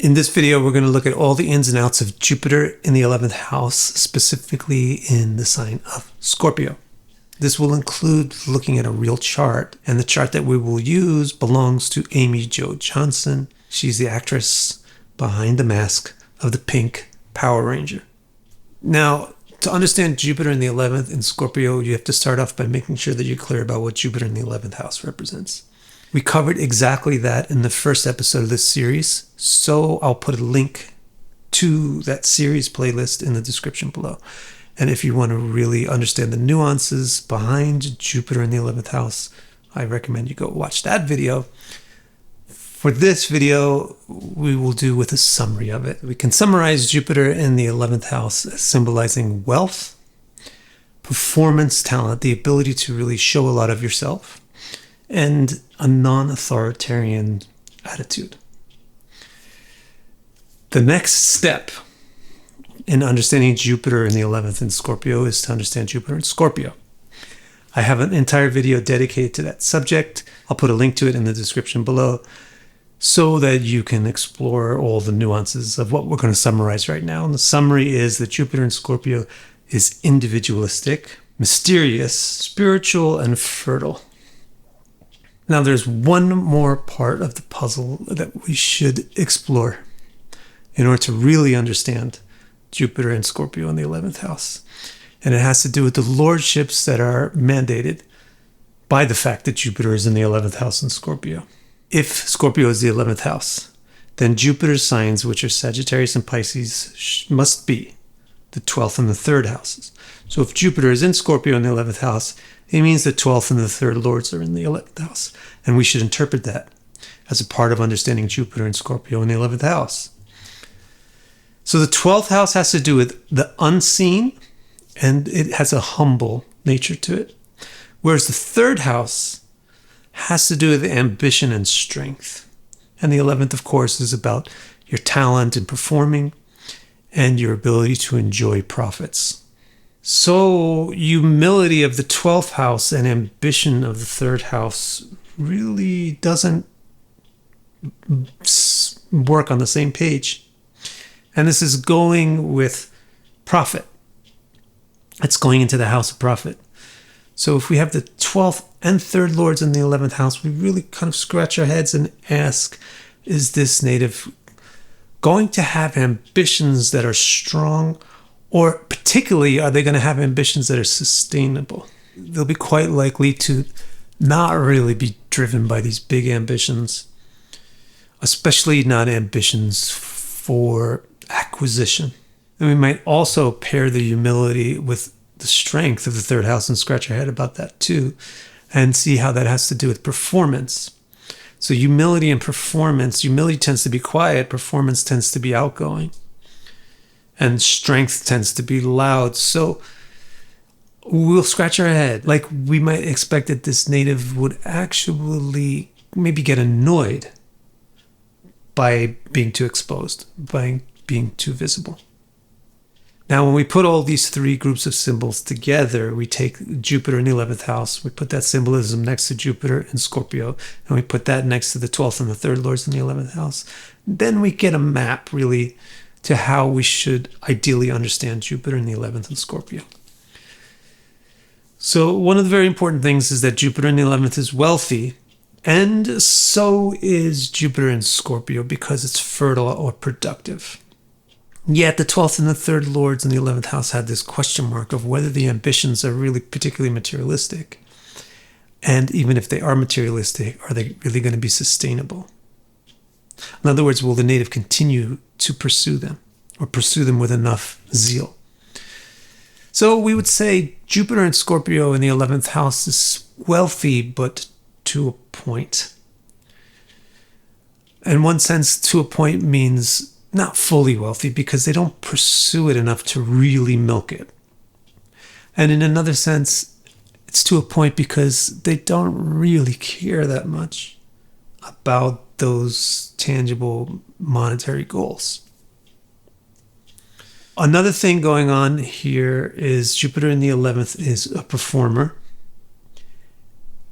In this video, we're going to look at all the ins and outs of Jupiter in the 11th house, specifically in the sign of Scorpio. This will include looking at a real chart, and the chart that we will use belongs to Amy Jo Johnson. She's the actress behind the mask of the pink Power Ranger. Now, to understand Jupiter in the 11th in Scorpio, you have to start off by making sure that you're clear about what Jupiter in the 11th house represents. We covered exactly that in the first episode of this series, so I'll put a link to that series playlist in the description below. And if you want to really understand the nuances behind Jupiter in the 11th house, I recommend you go watch that video. For this video, we will do with a summary of it. We can summarize Jupiter in the 11th house as symbolizing wealth, performance, talent, the ability to really show a lot of yourself, and a non-authoritarian attitude. The next step in understanding Jupiter in the 11th in Scorpio is to understand Jupiter in Scorpio. I have an entire video dedicated to that subject. I'll put a link to it in the description below so that you can explore all the nuances of what we're going to summarize right now. And the summary is that Jupiter in Scorpio is individualistic, mysterious, spiritual, and fertile. Now, there's one more part of the puzzle that we should explore in order to really understand Jupiter and Scorpio in the 11th house. And it has to do with the lordships that are mandated by the fact that Jupiter is in the 11th house in Scorpio. If Scorpio is the 11th house, then Jupiter's signs, which are Sagittarius and Pisces, must be the 12th and the 3rd houses. So if Jupiter is in Scorpio in the 11th house, it means the 12th and the 3rd lords are in the 11th house. And we should interpret that as a part of understanding Jupiter and Scorpio in the 11th house. So the 12th house has to do with the unseen, and it has a humble nature to it. Whereas the 3rd house has to do with ambition and strength. And the 11th, of course, is about your talent in performing and your ability to enjoy profits. So humility of the 12th house and ambition of the 3rd house really doesn't work on the same page. And this is going with profit. It's going into the house of profit. So if we have the 12th and 3rd lords in the 11th house, we really kind of scratch our heads and ask, is this native going to have ambitions that are strong? Or particularly, are they going to have ambitions that are sustainable? They'll be quite likely to not really be driven by these big ambitions, especially not ambitions for acquisition. And we might also pair the humility with the strength of the 3rd house and scratch our head about that too, and see how that has to do with performance. So humility and performance, humility tends to be quiet, performance tends to be outgoing, and strength tends to be loud. So we'll scratch our head. Like we might expect that this native would actually maybe get annoyed by being too exposed, by being too visible. Now, when we put all these three groups of symbols together, we take Jupiter in the 11th house, we put that symbolism next to Jupiter in Scorpio, and we put that next to the 12th and the 3rd lords in the 11th house. Then we get a map, really, to how we should ideally understand Jupiter in the 11th in Scorpio. So one of the very important things is that Jupiter in the 11th is wealthy, and so is Jupiter in Scorpio because it's fertile or productive. Yet the 12th and the 3rd lords in the 11th house had this question mark of whether the ambitions are really particularly materialistic. And even if they are materialistic, are they really going to be sustainable? In other words, will the native continue to pursue them or pursue them with enough zeal? So we would say Jupiter in Scorpio in the 11th house is wealthy, but to a point. In one sense, to a point means not fully wealthy because they don't pursue it enough to really milk it. And in another sense, it's to a point because they don't really care that much about those tangible monetary goals. Another thing going on here is Jupiter in the 11th is a performer,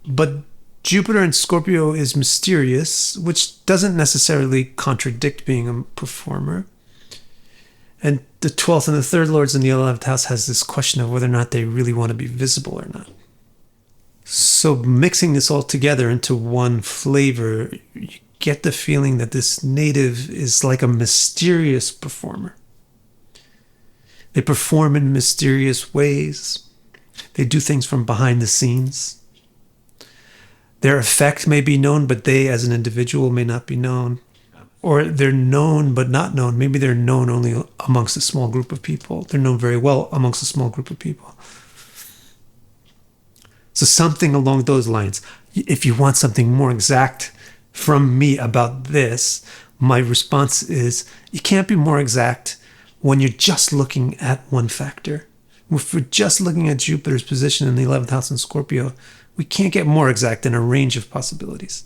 but Jupiter in Scorpio is mysterious, which doesn't necessarily contradict being a performer. And the 12th and the 3rd lords in the 11th house has this question of whether or not they really want to be visible or not. So mixing this all together into one flavor, you get the feeling that this native is like a mysterious performer. They perform in mysterious ways. They do things from behind the scenes. Their effect may be known, but they as an individual may not be known. Or they're known but not known. Maybe they're known only amongst a small group of people. They're known very well amongst a small group of people. So something along those lines. If you want something more exact from me about this, my response is you can't be more exact when you're just looking at one factor. If we're just looking at Jupiter's position in the 11th house in Scorpio, we can't get more exact than a range of possibilities.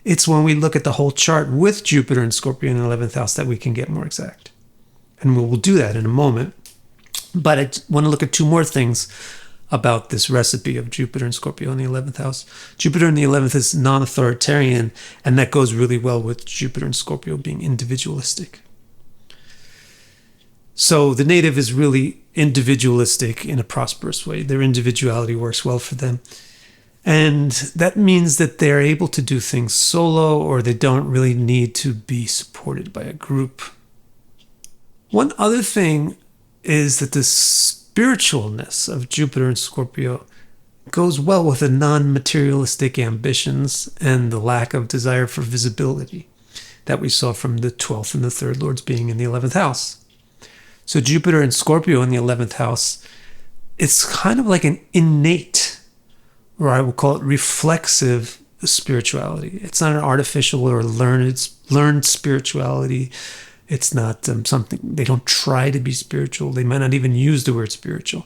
It's when we look at the whole chart with Jupiter and Scorpio in the 11th house that we can get more exact. And we will do that in a moment. But I want to look at two more things about this recipe of Jupiter and Scorpio in the 11th house. Jupiter in the 11th is non-authoritarian, and that goes really well with Jupiter and Scorpio being individualistic. So the native is really individualistic in a prosperous way. Their individuality works well for them. And that means that they're able to do things solo, or they don't really need to be supported by a group. One other thing is that the spiritualness of Jupiter and Scorpio goes well with the non-materialistic ambitions and the lack of desire for visibility that we saw from the 12th and the 3rd lords being in the 11th house. So Jupiter and Scorpio in the 11th house, it's kind of like an innate, or I would call it reflexive spirituality. It's not an artificial or learned spirituality. It's not something, they don't try to be spiritual. They might not even use the word spiritual.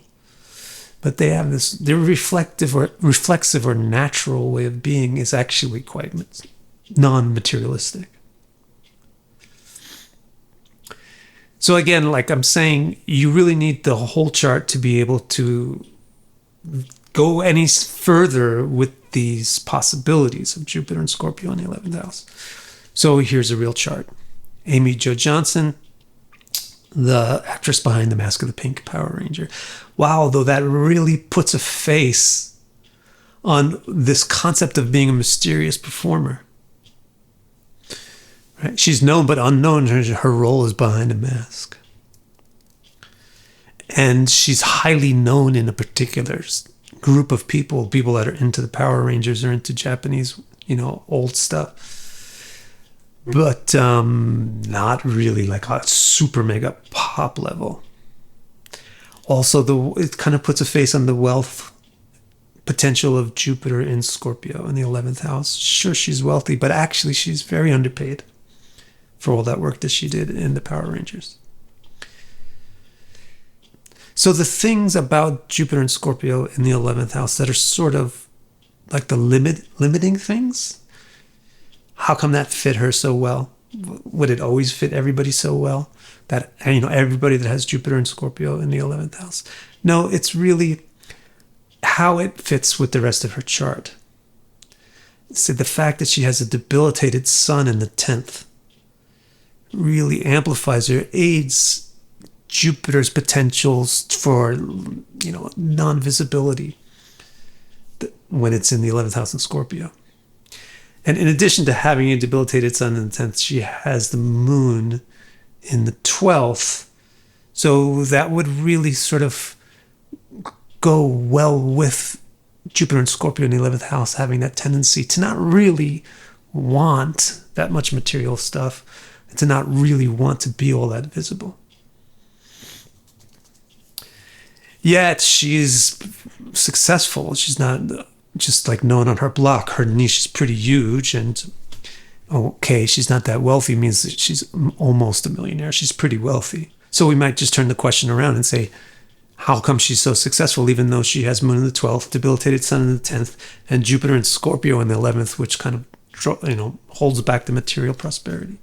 But they have this, their reflexive or natural way of being is actually quite non-materialistic. So again, like I'm saying, you really need the whole chart to be able to go any further with these possibilities of Jupiter and Scorpio in the 11th house. So here's a real chart. Amy Jo Johnson, the actress behind The Mask of the Pink Power Ranger. Wow, though that really puts a face on this concept of being a mysterious performer. Right? She's known but unknown. Her role is behind a mask. And she's highly known in a particular group of people that are into the Power Rangers or into Japanese, old stuff. But not really like a super mega pop level. Also, it kind of puts a face on the wealth potential of Jupiter in Scorpio in the 11th house. Sure, she's wealthy, but actually she's very underpaid for all that work that she did in the Power Rangers. So the things about Jupiter and Scorpio in the 11th house that are sort of like the limiting things, how come that fit her so well? Would it always fit everybody so well? That, everybody that has Jupiter and Scorpio in the 11th house? No, it's really how it fits with the rest of her chart. So the fact that she has a debilitated sun in the 10th really amplifies or aids Jupiter's potentials for, non-visibility when it's in the 11th house in Scorpio. And in addition to having a debilitated sun in the 10th, she has the moon in the 12th. So that would really sort of go well with Jupiter and Scorpio in the 11th house, having that tendency to not really want that much material stuff and to not really want to be all that visible. Yet she's successful. She's not just like known on her block. Her niche is pretty huge, and okay, she's not that wealthy means that she's almost a millionaire. She's pretty wealthy. So we might just turn the question around and say, how come she's so successful even though she has moon in the 12th, debilitated sun in the 10th, and Jupiter and Scorpio in the 11th, which kind of holds back the material prosperity?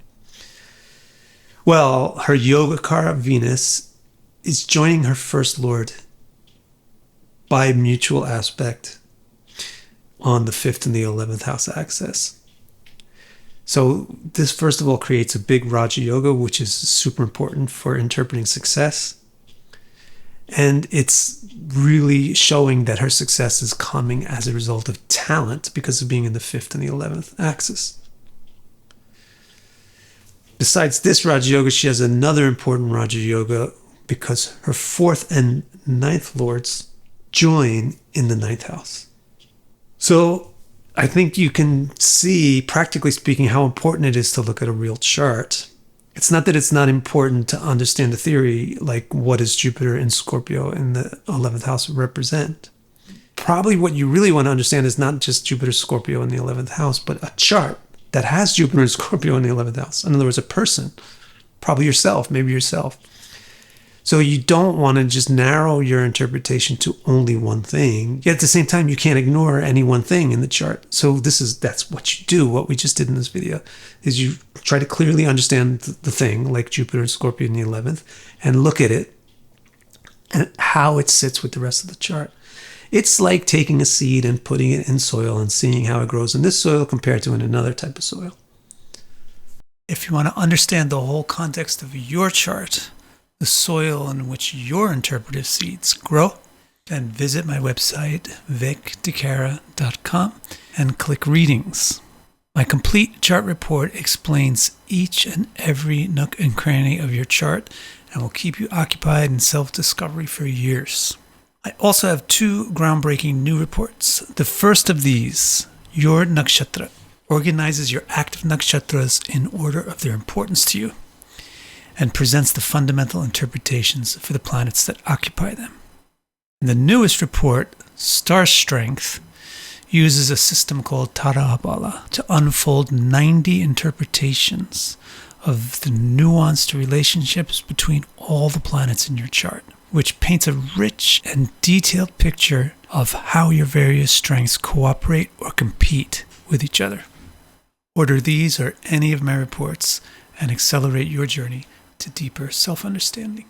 Well, her Yogacara Venus is joining her first lord by mutual aspect on the 5th and the 11th house axis. So this, first of all, creates a big Raja Yoga, which is super important for interpreting success. And it's really showing that her success is coming as a result of talent because of being in the 5th and the 11th axis. Besides this Raja Yoga, she has another important Raja Yoga because her 4th and 9th lords join in the 9th house. So I think you can see, practically speaking, how important it is to look at a real chart. It's not that it's not important to understand the theory, like what does Jupiter in Scorpio in the 11th house represent. Probably what you really want to understand is not just Jupiter Scorpio in the 11th house, but a chart that has Jupiter and Scorpio in the 11th house. In other words, a person, probably yourself, maybe yourself. So you don't want to just narrow your interpretation to only one thing. Yet at the same time, you can't ignore any one thing in the chart. So that's what you do. What we just did in this video is you try to clearly understand the thing, like Jupiter and Scorpio in the 11th, and look at it and how it sits with the rest of the chart. It's like taking a seed and putting it in soil and seeing how it grows in this soil compared to in another type of soil. If you want to understand the whole context of your chart, the soil in which your interpretive seeds grow, then visit my website, vicdecara.com, and click Readings. My complete chart report explains each and every nook and cranny of your chart and will keep you occupied in self-discovery for years. I also have 2 groundbreaking new reports. The first of these, Your Nakshatra, organizes your active nakshatras in order of their importance to you and presents the fundamental interpretations for the planets that occupy them. And the newest report, Star Strength, uses a system called Tara-Bala to unfold 90 interpretations of the nuanced relationships between all the planets in your chart, which paints a rich and detailed picture of how your various strengths cooperate or compete with each other. Order these or any of my reports and accelerate your journey to deeper self-understanding.